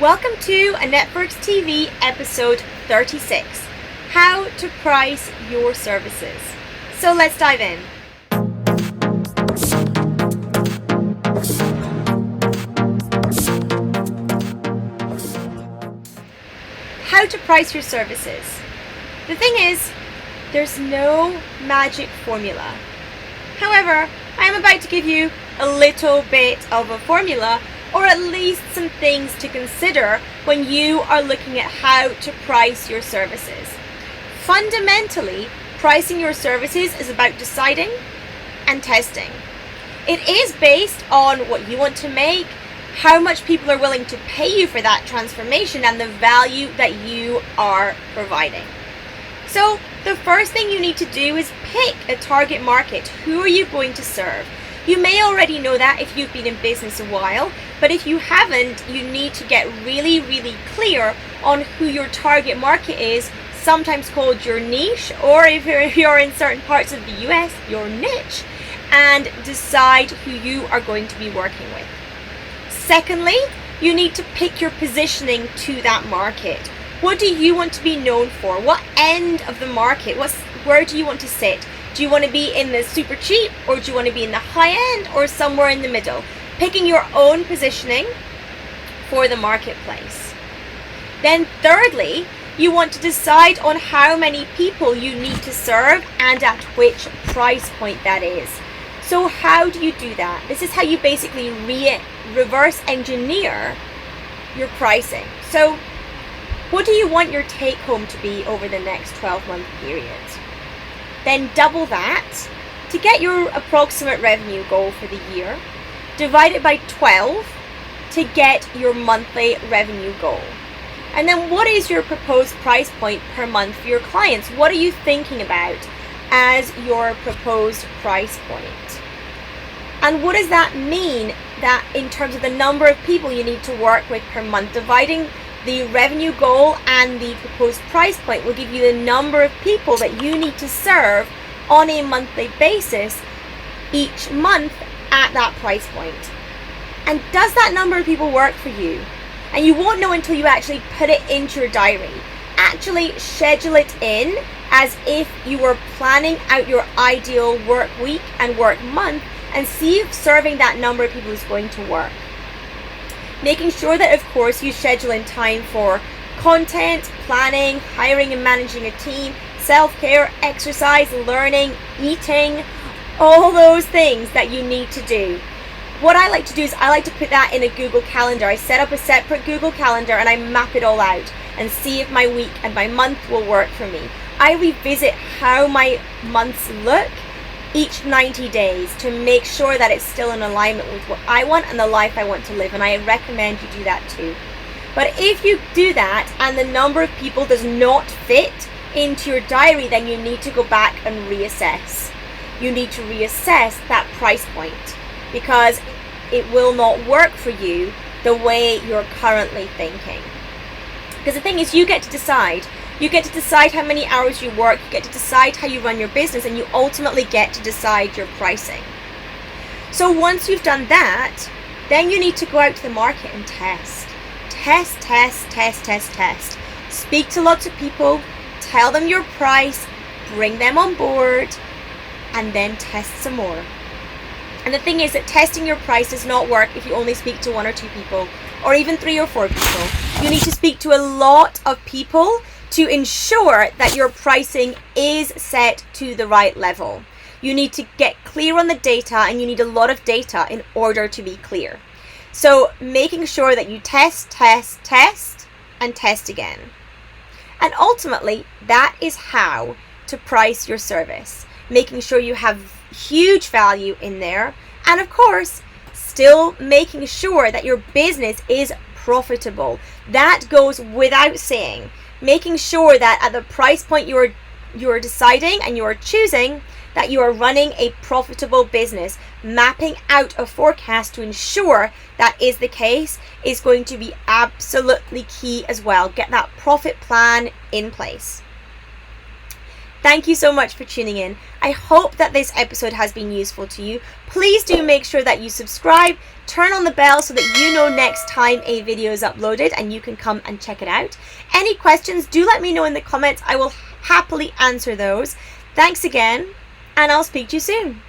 Welcome to Annette TV episode 36, How to Price Your Services. So let's dive in. How to price your services. The thing is, there's no magic formula. However, I am about to give you a little bit of a formula, or at least some things to consider when you are looking at how to price your services. Fundamentally, pricing your services is about deciding and testing. It is based on what you want to make, how much people are willing to pay you for that transformation, and the value that you are providing. So the first thing you need to do is pick a target market. Who are you going to serve? You may already know that if you've been in business a while, but if you haven't, you need to get really clear on who your target market is, sometimes called your niche, or if you're in certain parts of the US, your niche, and decide who you are going to be working with. Secondly, you need to pick your positioning to that market. What do you want to be known for? What end of the market? Where do you want to sit? Do you want to be in the super cheap, or do you want to be in the high end, or somewhere in the middle? Picking your own positioning for the marketplace. Then thirdly, you want to decide on how many people you need to serve and at which price point that is. So how do you do that? This is how you basically reverse engineer your pricing. So what do you want your take home to be over the next 12-month period? Then double that to get your approximate revenue goal for the year. Divide it by 12 to get your monthly revenue goal. And then what is your proposed price point per month for your clients? What are you thinking about as your proposed price point? And what does that mean that in terms of the number of people you need to work with per month? Dividing the revenue goal and the proposed price point will give you the number of people that you need to serve on a monthly basis each month at that price point. And does that number of people work for you? And you won't know until you actually put it into your diary. Actually schedule it in as if you were planning out your ideal work week and work month, and see if serving that number of people is going to work. Making sure that, of course, you schedule in time for content, planning, hiring and managing a team, self-care, exercise, learning, eating, all those things that you need to do. What I like to do is I like to put that in a Google Calendar. I set up a separate Google Calendar and I map it all out and see if my week and my month will work for me. I revisit how my months look each 90 days to make sure that it's still in alignment with what I want and the life I want to live, and I recommend you do that too. But if you do that and the number of people does not fit into your diary, then you need to go back and reassess. You need to reassess that price point because it will not work for you the way you're currently thinking. Because the thing is, you get to decide. You get to decide how many hours you work, you get to decide how you run your business, and you ultimately get to decide your pricing. So once you've done that, then you need to go out to the market and test. Test. Speak to lots of people, tell them your price, bring them on board, and then test some more. And the thing is that testing your price does not work if you only speak to 1 or 2 people, or even 3 or 4 people. You need to speak to a lot of people to ensure that your pricing is set to the right level. You need to get clear on the data, and you need a lot of data in order to be clear. So making sure that you test, and test again. And ultimately, that is how to price your service. Making sure you have huge value in there, and of course, still making sure that your business is profitable. That goes without saying. Making sure that at the price point you're deciding and you're choosing, that you are running a profitable business. Mapping out a forecast to ensure that is the case is going to be absolutely key as well. Get that profit plan in place. Thank you so much for tuning in. I hope that this episode has been useful to you. Please do make sure that you subscribe, turn on the bell so that you know next time a video is uploaded and you can come and check it out. Any questions, do let me know in the comments. I will happily answer those. Thanks again, and I'll speak to you soon.